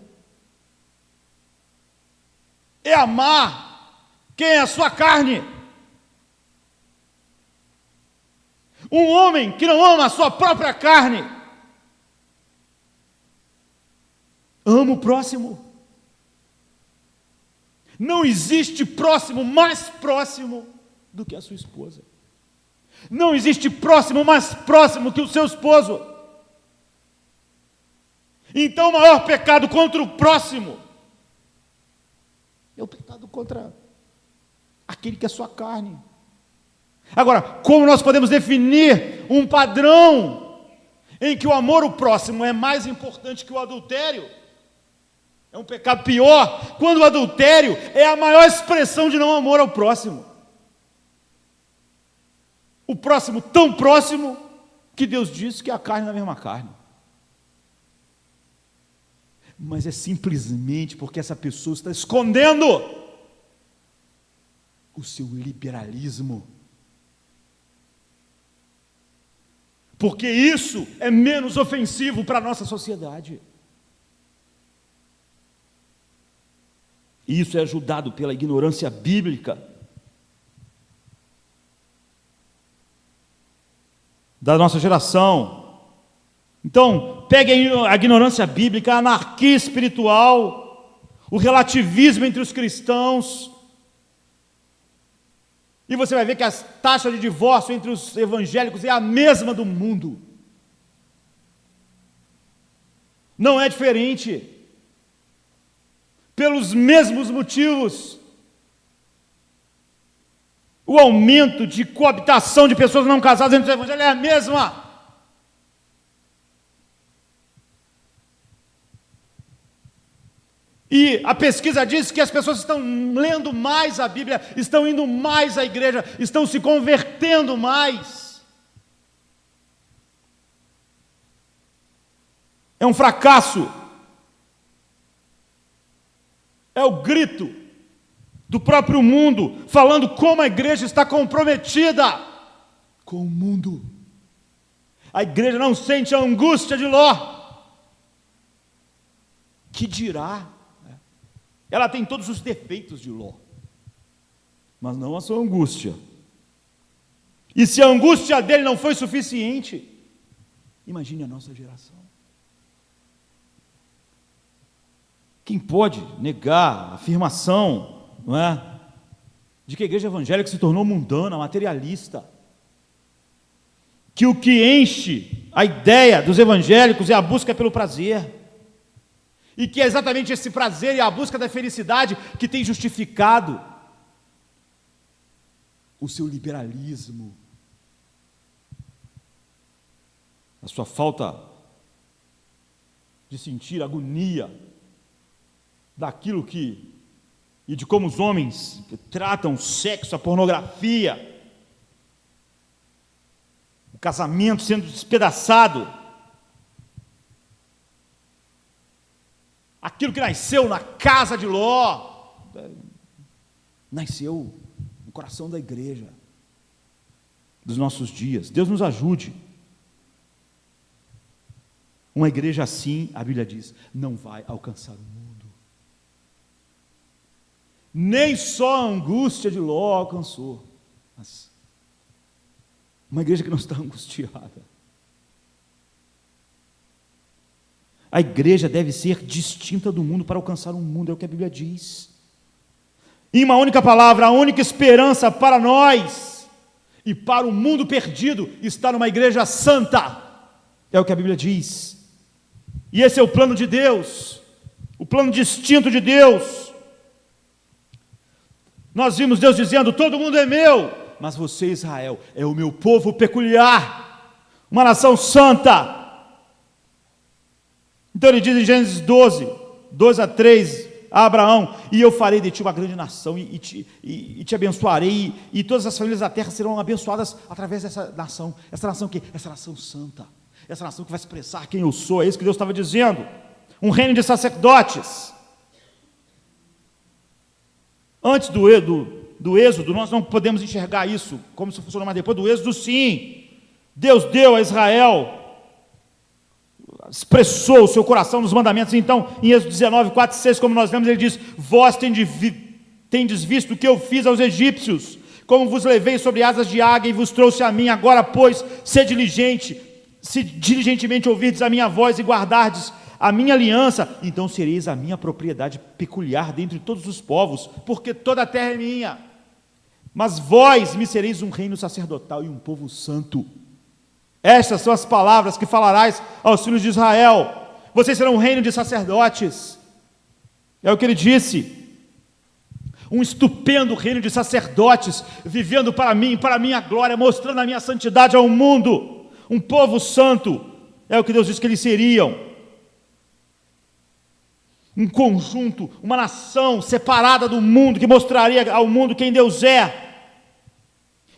É amar quem é a sua carne. Um homem que não ama a sua própria carne Ama o próximo. Não existe próximo mais próximo do que a sua esposa. Não existe próximo mais próximo que o seu esposo. Então o maior pecado contra o próximo é o pecado contra aquele que é sua carne. Agora, como nós podemos definir um padrão em que o amor ao próximo é mais importante que o adultério? É um pecado pior, quando o adultério é a maior expressão de não amor ao próximo. O próximo tão próximo que Deus disse que é a carne da mesma carne. Mas é simplesmente porque essa pessoa está escondendo o seu liberalismo. Porque isso é menos ofensivo para a nossa sociedade. E isso é ajudado pela ignorância bíblica da nossa geração. Então, pegue a ignorância bíblica, a anarquia espiritual, o relativismo entre os cristãos, e você vai ver que a taxa de divórcio entre os evangélicos é a mesma do mundo. Não é diferente. Pelos mesmos motivos. O aumento de coabitação de pessoas não casadas entre os evangélicos é a mesma. E a pesquisa diz que as pessoas estão lendo mais a Bíblia, estão indo mais à igreja, estão se convertendo mais. É um fracasso. É o grito do próprio mundo, falando como a igreja está comprometida com o mundo. A igreja não sente a angústia de Ló. Que dirá? Ela tem todos os defeitos de Ló, mas não a sua angústia. E se a angústia dele não foi suficiente, imagine a nossa geração. Quem pode negar a afirmação, não é, de que a igreja evangélica se tornou mundana, materialista? Que o que enche a ideia dos evangélicos é a busca pelo prazer. E que é exatamente esse prazer e a busca da felicidade que tem justificado o seu liberalismo, a sua falta de sentir agonia daquilo que, e de como os homens tratam o sexo, a pornografia, o casamento sendo despedaçado, aquilo que nasceu na casa de Ló, nasceu no coração da igreja, dos nossos dias. Deus nos ajude. Uma igreja assim, a Bíblia diz, não vai alcançar o mundo. Nem só a angústia de Ló alcançou, mas uma igreja que não está angustiada. A igreja deve ser distinta do mundo para alcançar o mundo, é o que a Bíblia diz. Em uma única palavra, a única esperança para nós e para o mundo perdido está numa igreja santa, é o que a Bíblia diz. E esse é o plano de Deus, o plano distinto de Deus. Nós vimos Deus dizendo, todo mundo é meu, mas você, Israel, é o meu povo peculiar, uma nação santa. Então ele diz em Gênesis 12, 2-3, a Abraão, e eu farei de ti uma grande nação, e te abençoarei, e todas as famílias da terra serão abençoadas através dessa nação. Essa nação que? Essa nação santa, essa nação que vai expressar quem eu sou, é isso que Deus estava dizendo, um reino de sacerdotes. Antes do êxodo, nós não podemos enxergar isso, como se funcionou, mas depois do êxodo, sim, Deus deu a Israel, expressou o seu coração nos mandamentos. Então, em Êxodo 19, 4 e 6, como nós lemos, ele diz, vós tendes visto o que eu fiz aos egípcios, como vos levei sobre asas de águia e vos trouxe a mim, agora, pois, se diligentemente ouvirdes a minha voz e guardardes a minha aliança, então sereis a minha propriedade peculiar dentre todos os povos, porque toda a terra é minha. Mas vós me sereis um reino sacerdotal e um povo santo. Estas são as palavras que falarás aos filhos de Israel. Vocês serão um reino de sacerdotes. É o que ele disse. Um estupendo reino de sacerdotes, vivendo para mim, para a minha glória, mostrando a minha santidade ao mundo. Um povo santo. É o que Deus disse que eles seriam. Um conjunto, uma nação separada do mundo, que mostraria ao mundo quem Deus é.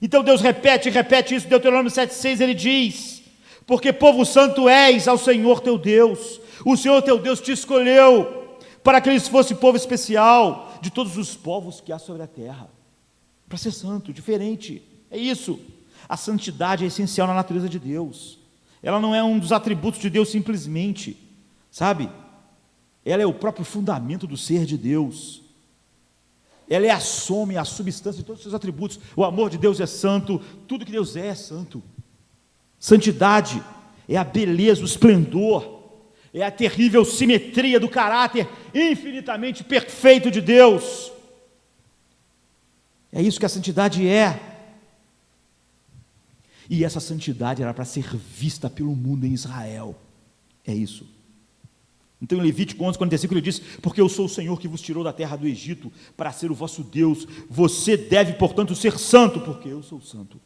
Então Deus repete isso, Deuteronômio 7,6, ele diz: porque povo santo és ao Senhor teu Deus, o Senhor teu Deus te escolheu, para que eles fossem povo especial, de todos os povos que há sobre a terra, para ser santo, diferente, é isso. A santidade é essencial na natureza de Deus, ela não é um dos atributos de Deus simplesmente, sabe? Ela é o próprio fundamento do ser de Deus. Ela é a soma e a substância de todos os seus atributos. O amor de Deus é santo, tudo que Deus é santo. Santidade é a beleza, o esplendor, é a terrível simetria do caráter infinitamente perfeito de Deus. É isso que a santidade é. E essa santidade era para ser vista pelo mundo em Israel. É isso. Então em Levítico 11:45 ele diz: porque eu sou o Senhor que vos tirou da terra do Egito para ser o vosso Deus, você deve portanto ser santo, porque eu sou santo.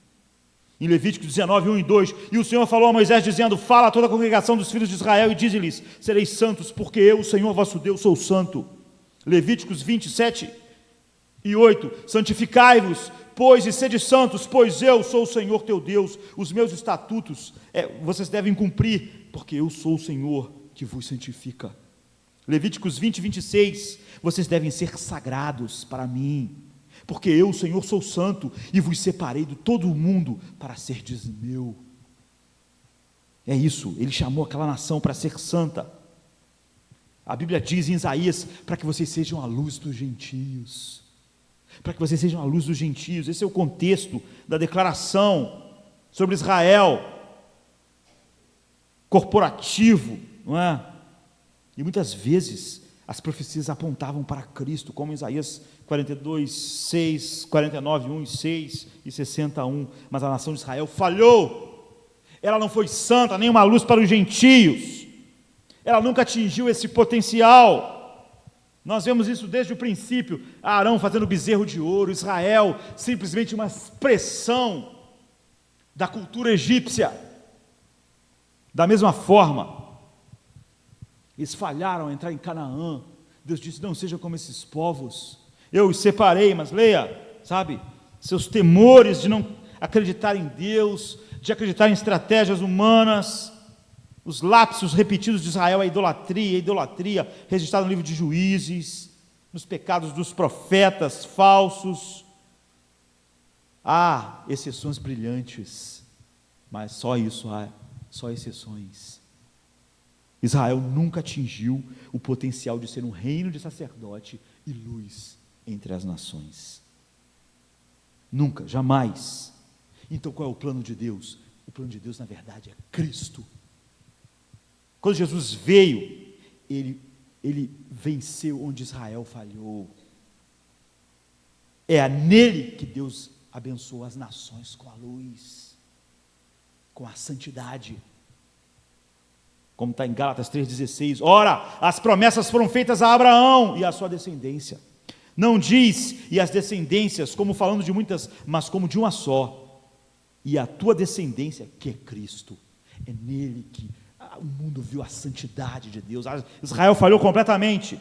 Em Levítico 19:1 e 2, e o Senhor falou a Moisés dizendo: fala a toda a congregação dos filhos de Israel e dize-lhes: sereis santos, porque eu, o Senhor vosso Deus, sou santo. Levíticos 27:8, santificai-vos, pois, e sede santos, pois eu sou o Senhor teu Deus, os meus estatutos vocês devem cumprir, porque eu sou o Senhor que vos santifica. Levíticos 20:26, vocês devem ser sagrados para mim, porque eu, o Senhor, sou santo, e vos separei de todo o mundo para serdes meu. É isso, ele chamou aquela nação para ser santa. A Bíblia diz em Isaías, para que vocês sejam a luz dos gentios, para que vocês sejam a luz dos gentios. Esse é o contexto da declaração sobre Israel, corporativo, não é? E muitas vezes as profecias apontavam para Cristo, como Isaías 42:6, 49:1 e 6 e 61, mas a nação de Israel falhou, ela não foi santa, nem uma luz para os gentios, ela nunca atingiu esse potencial. Nós vemos isso desde o princípio, Arão fazendo bezerro de ouro, Israel simplesmente uma expressão da cultura egípcia. Da mesma forma, eles falharam a entrar em Canaã. Deus disse: não seja como esses povos, eu os separei. Mas leia, sabe, seus temores de não acreditar em Deus, de acreditar em estratégias humanas, os lapsos repetidos de Israel, a idolatria registrada no livro de Juízes, nos pecados dos profetas falsos. Há exceções brilhantes, mas só isso, há só exceções. Israel nunca atingiu o potencial de ser um reino de sacerdote e luz entre as nações. Nunca, jamais. Então qual é o plano de Deus? O plano de Deus, na verdade, é Cristo. Quando Jesus veio, ele venceu onde Israel falhou. É nele que Deus abençoou as nações com a luz, com a santidade. Como está em Gálatas 3,16, ora, as promessas foram feitas a Abraão e à sua descendência. Não diz, e as descendências, como falando de muitas, mas como de uma só. E a tua descendência, que é Cristo. É nele que o mundo viu a santidade de Deus. Israel falhou completamente.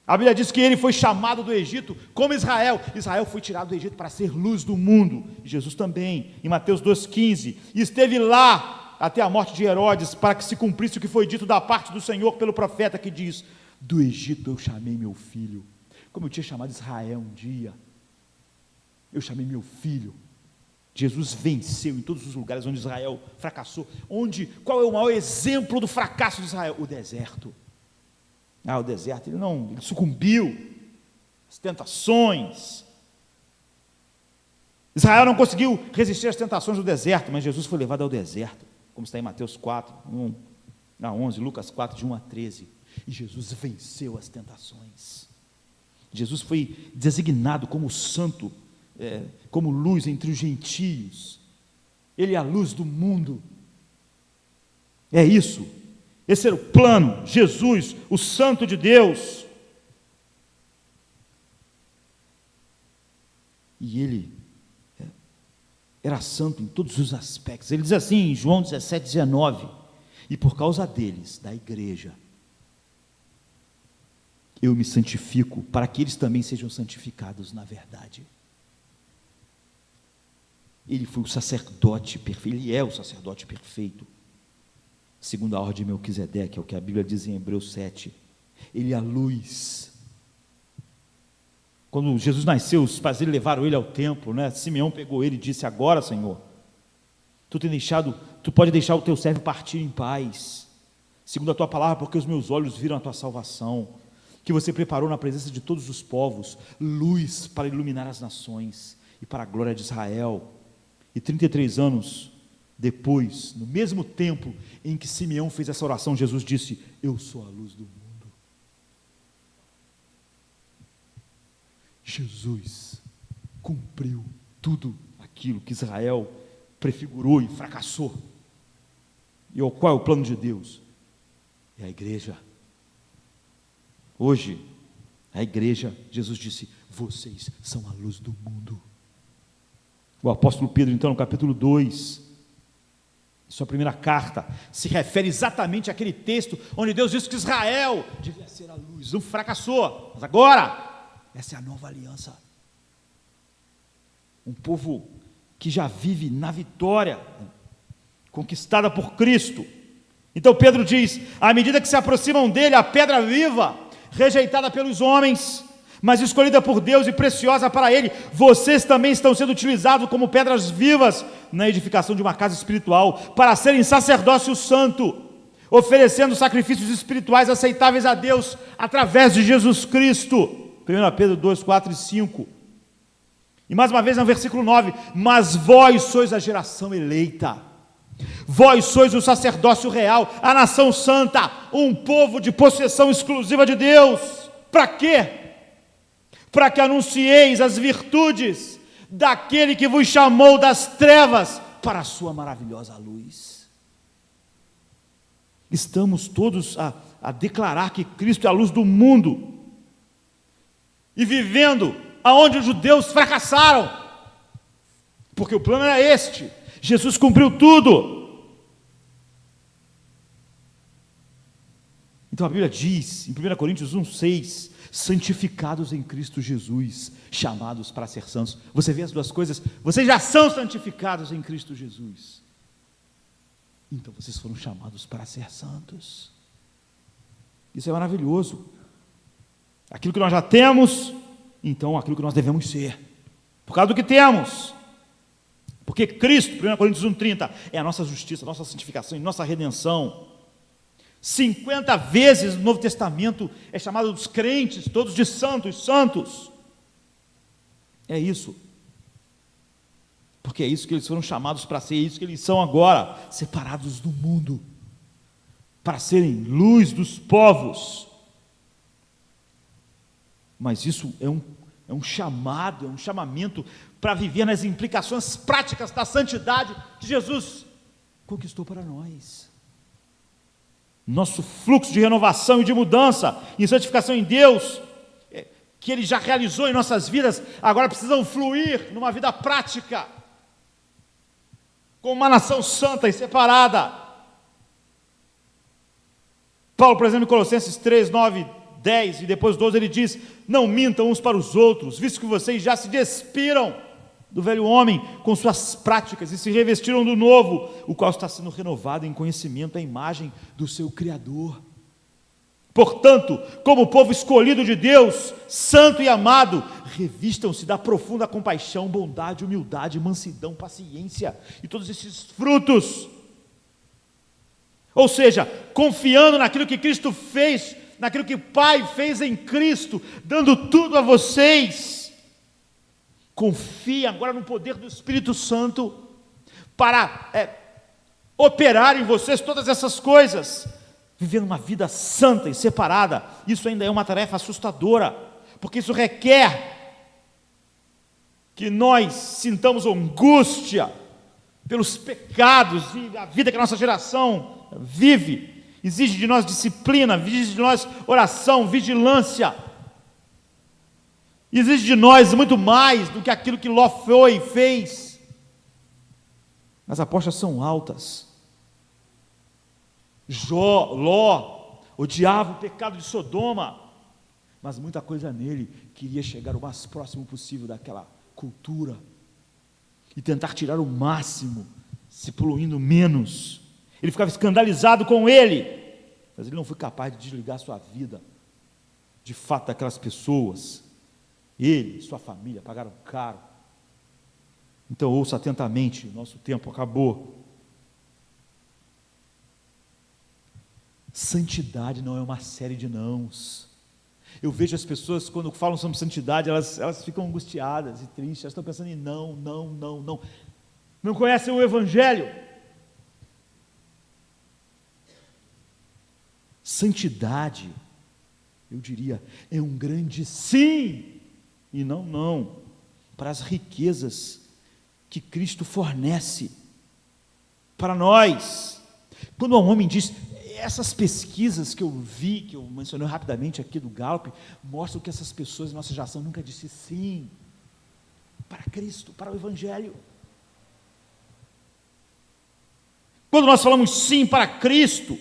A Bíblia diz que ele foi chamado do Egito como Israel. Israel foi tirado do Egito para ser luz do mundo. Jesus também, em Mateus 2,15. E esteve lá até a morte de Herodes, para que se cumprisse o que foi dito da parte do Senhor pelo profeta, que diz: do Egito eu chamei meu filho. Como eu tinha chamado Israel um dia, eu chamei meu filho. Jesus venceu em todos os lugares onde Israel fracassou. Qual é o maior exemplo do fracasso de Israel? O deserto. O deserto, ele sucumbiu às tentações. Israel não conseguiu resistir às tentações do deserto, mas Jesus foi levado ao deserto, como está em Mateus 4:1. a 11, Lucas 4, de 1 a 13. E Jesus venceu as tentações. Jesus foi designado como santo, como luz entre os gentios. Ele é a luz do mundo. É isso. Esse era o plano. Jesus, o Santo de Deus. E ele era santo em todos os aspectos. Ele diz assim em João 17, 19: e por causa deles, da igreja, eu me santifico, para que eles também sejam santificados na verdade. Ele foi o sacerdote perfeito, ele é o sacerdote perfeito, segundo a ordem de Melquisedeque, é o que a Bíblia diz em Hebreus 7. Ele é a luz. Quando Jesus nasceu, os pais dele levaram ele ao templo, né? Simeão pegou ele e disse: agora, Senhor, tu pode deixar o teu servo partir em paz, segundo a tua palavra, porque os meus olhos viram a tua salvação, que você preparou na presença de todos os povos, luz para iluminar as nações e para a glória de Israel. E 33 anos depois, no mesmo tempo em que Simeão fez essa oração, Jesus disse: eu sou a luz do mundo. Jesus cumpriu tudo aquilo que Israel prefigurou e fracassou. E qual é o plano de Deus? É a igreja. Hoje, a igreja, Jesus disse: vocês são a luz do mundo. O apóstolo Pedro, então, no capítulo 2, sua primeira carta, se refere exatamente àquele texto onde Deus disse que Israel devia ser a luz. Não fracassou, mas agora essa é a nova aliança. Um povo que já vive na vitória, conquistada por Cristo. Então Pedro diz: à medida que se aproximam dele, a pedra viva, rejeitada pelos homens, mas escolhida por Deus e preciosa para ele, vocês também estão sendo utilizados como pedras vivas na edificação de uma casa espiritual, para serem sacerdócio santo, oferecendo sacrifícios espirituais aceitáveis a Deus através de Jesus Cristo. 1 Pedro 2, 4 e 5. E mais uma vez no versículo 9: mas vós sois a geração eleita, vós sois o sacerdócio real, a nação santa, um povo de possessão exclusiva de Deus. Para quê? Para que anuncieis as virtudes daquele que vos chamou das trevas para a sua maravilhosa luz. Estamos todos a declarar que Cristo é a luz do mundo, e vivendo aonde os judeus fracassaram, porque o plano era este. Jesus cumpriu tudo. Então a Bíblia diz, em 1 Coríntios 1,6, santificados em Cristo Jesus, chamados para ser santos. Você vê as duas coisas? Vocês já são santificados em Cristo Jesus, então vocês foram chamados para ser santos. Isso é maravilhoso. Aquilo que nós já temos, então aquilo que nós devemos ser, por causa do que temos. Porque Cristo, 1 Coríntios 1,30, é a nossa justiça, a nossa santificação e nossa redenção. 50 vezes no Novo Testamento é chamado dos crentes, todos de santos, santos. É isso. Porque é isso que eles foram chamados para ser, é isso que eles são agora, separados do mundo, para serem luz dos povos. Mas isso é um chamado, é um chamamento para viver nas implicações práticas da santidade que Jesus conquistou para nós. Nosso fluxo de renovação e de mudança e santificação em Deus, que Ele já realizou em nossas vidas, agora precisam fluir numa vida prática, como uma nação santa e separada. Paulo, por exemplo, em Colossenses 3, 9, 10 e depois 12, ele diz: não mintam uns para os outros, visto que vocês já se despiram do velho homem com suas práticas e se revestiram do novo, o qual está sendo renovado em conhecimento à imagem do seu Criador. Portanto, como povo escolhido de Deus, santo e amado, revistam-se da profunda compaixão, bondade, humildade, mansidão, paciência e todos esses frutos. Ou seja, confiando naquilo que Cristo fez, naquilo que o Pai fez em Cristo, dando tudo a vocês. Confie agora no poder do Espírito Santo para operar em vocês todas essas coisas, vivendo uma vida santa e separada, isso ainda é uma tarefa assustadora, porque isso requer que nós sintamos angústia pelos pecados e a vida que a nossa geração vive. Exige de nós disciplina, exige de nós oração, vigilância. Exige de nós muito mais do que aquilo que Ló foi e fez. As apostas são altas. Ló odiava o pecado de Sodoma, mas muita coisa nele queria chegar o mais próximo possível daquela cultura e tentar tirar o máximo, se poluindo menos. Ele ficava escandalizado com ele, mas ele não foi capaz de desligar sua vida de fato daquelas pessoas. Ele e sua família pagaram caro. Então ouça atentamente, nosso tempo acabou. Santidade não é uma série de nãos. Eu vejo as pessoas, quando falam sobre santidade, elas ficam angustiadas e tristes, elas estão pensando em não. Não conhecem o Evangelho. Santidade, eu diria, é um grande sim e não para as riquezas que Cristo fornece para nós. Quando um homem diz, essas pesquisas que eu vi, que eu mencionei rapidamente aqui do Gallup, mostram que essas pessoas, nossa geração, nunca disse sim para Cristo, para o Evangelho. Quando nós falamos sim para Cristo,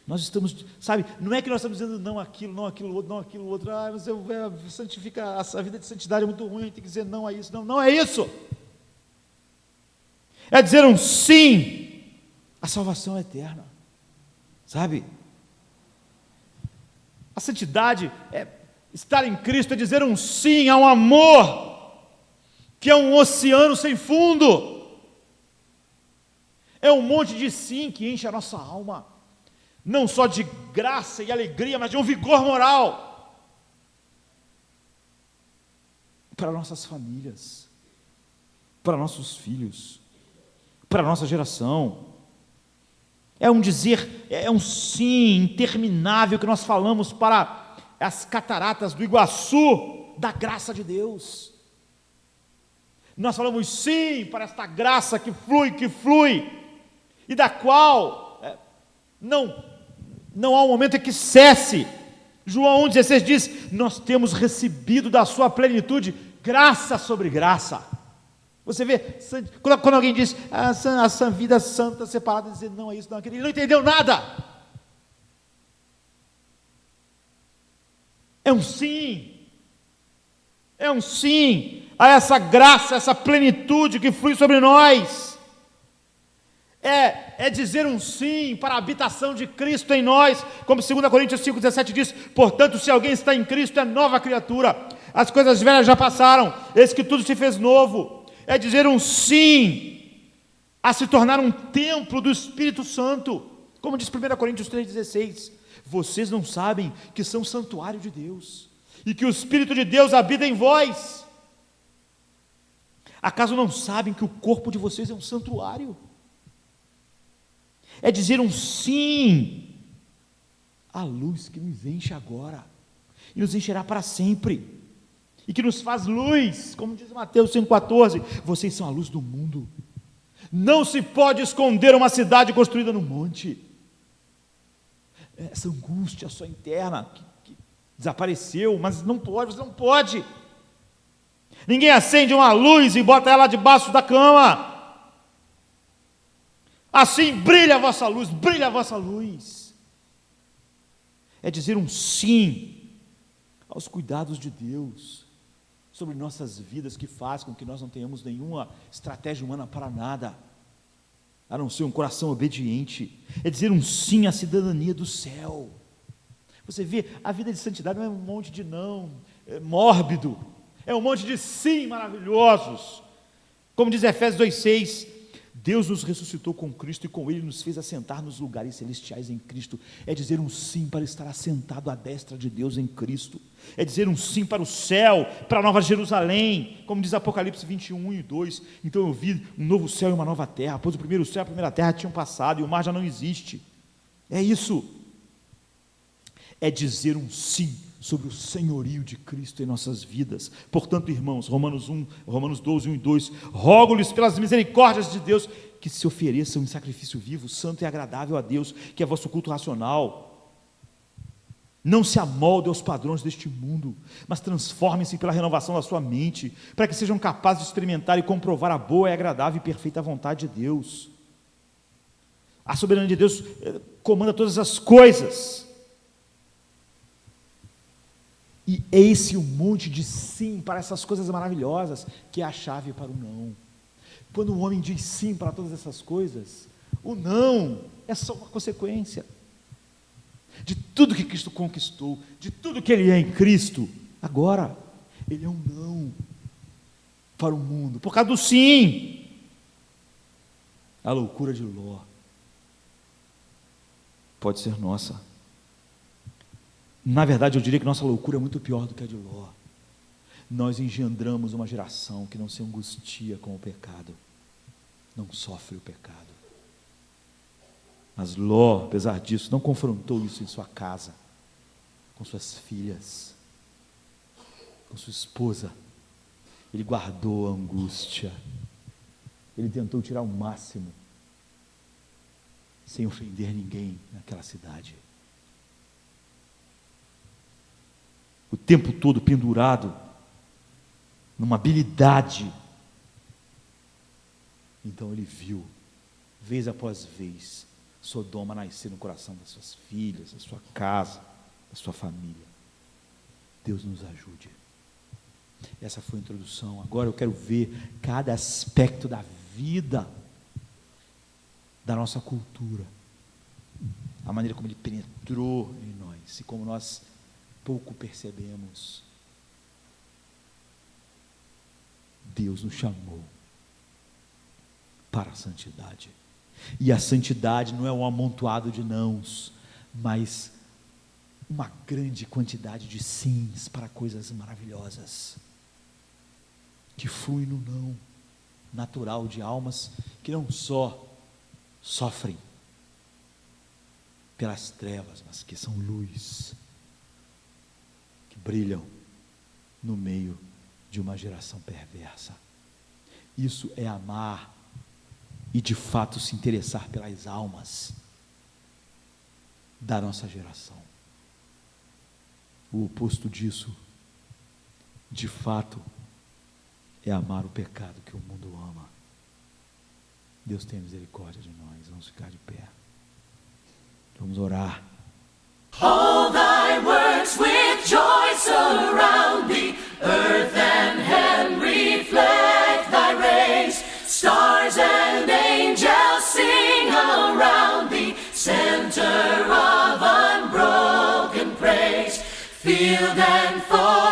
nós estamos, não é que nós estamos dizendo não aquilo outro, mas santifica, a vida de santidade é muito ruim, tem que dizer não a isso, não é isso. É dizer um sim à salvação eterna. A santidade é estar em Cristo, é dizer um sim a um amor que é um oceano sem fundo. É um monte de sim que enche a nossa alma, não só de graça e alegria, mas de um vigor moral para nossas famílias, para nossos filhos, para a nossa geração. É um dizer, é um sim interminável que nós falamos para as cataratas do Iguaçu, da graça de Deus. Nós falamos sim para esta graça que flui, e da qual não há um momento em que cesse. João 1,16 diz, nós temos recebido da sua plenitude graça sobre graça. Você vê, quando alguém diz a vida santa, separada, dizer não é isso, não é aquilo, ele não entendeu nada. É um sim a essa graça, essa plenitude que flui sobre nós. É dizer um sim para a habitação de Cristo em nós, como 2 Coríntios 5,17 diz, portanto, se alguém está em Cristo, é nova criatura, as coisas velhas já passaram, eis que tudo se fez novo. É dizer um sim a se tornar um templo do Espírito Santo, como diz 1 Coríntios 3,16, vocês não sabem que são santuário de Deus, e que o Espírito de Deus habita em vós? Acaso não sabem que o corpo de vocês é um santuário? É dizer um sim à luz que nos enche agora, e nos encherá para sempre, e que nos faz luz, como diz Mateus 5,14, vocês são a luz do mundo. Não se pode esconder uma cidade construída no monte. Essa angústia só interna, que desapareceu, mas não pode, você não pode. Ninguém acende uma luz e bota ela debaixo da cama. Assim brilha a vossa luz. É dizer um sim aos cuidados de Deus sobre nossas vidas, que faz com que nós não tenhamos nenhuma estratégia humana para nada, a não ser um coração obediente. É dizer um sim à cidadania do céu. Você vê, a vida de santidade não é um monte de não mórbido, é um monte de sim maravilhosos, como diz Efésios 2,6, Deus nos ressuscitou com Cristo e com Ele nos fez assentar nos lugares celestiais em Cristo. É dizer um sim para estar assentado à destra de Deus em Cristo. É dizer um sim para o céu, para a Nova Jerusalém, como diz Apocalipse 21:2. Então eu vi um novo céu e uma nova terra, pois o primeiro céu e a primeira terra tinham passado e o mar já não existe. É isso. é dizer um sim sobre o senhorio de Cristo em nossas vidas. Portanto, irmãos, Romanos 12, 1 e 2, rogo-lhes pelas misericórdias de Deus, que se ofereçam em sacrifício vivo, santo e agradável a Deus, que é vosso culto racional. Não se amoldem aos padrões deste mundo, mas transformem-se pela renovação da sua mente, para que sejam capazes de experimentar e comprovar a boa e agradável e perfeita vontade de Deus. A soberania de Deus comanda todas as coisas. E esse monte de sim para essas coisas maravilhosas, que é a chave para o não. Quando o homem diz sim para todas essas coisas, o não é só uma consequência de tudo que Cristo conquistou, de tudo que Ele é em Cristo. Agora, Ele é um não para o mundo, por causa do sim. A loucura de Ló pode ser nossa. Na verdade, eu diria que nossa loucura é muito pior do que a de Ló. Nós engendramos uma geração que não se angustia com o pecado, não sofre o pecado. Mas Ló, apesar disso, não confrontou isso em sua casa, com suas filhas, com sua esposa. Ele guardou a angústia. Ele tentou tirar o máximo, sem ofender ninguém naquela cidade. O tempo todo pendurado numa habilidade. Então ele viu, vez após vez, Sodoma nascer no coração das suas filhas, da sua casa, da sua família. Deus nos ajude. Essa foi a introdução. Agora eu quero ver cada aspecto da vida, da nossa cultura, a maneira como ele penetrou em nós e como nós pouco percebemos. Deus nos chamou para a santidade. E a santidade não é um amontoado de nãos, mas uma grande quantidade de sims para coisas maravilhosas, que fluem no não natural de almas que não só sofrem pelas trevas, mas que são luz, que brilham no meio de uma geração perversa. Isso é amar e de fato se interessar pelas almas da nossa geração. O oposto disso, de fato, é amar o pecado que o mundo ama. Deus tenha misericórdia de nós. Vamos ficar de pé. Vamos orar. All thy works with joy surround thee, earth and heaven reflect thy rays, stars and angels sing around thee, center of unbroken praise, field and forest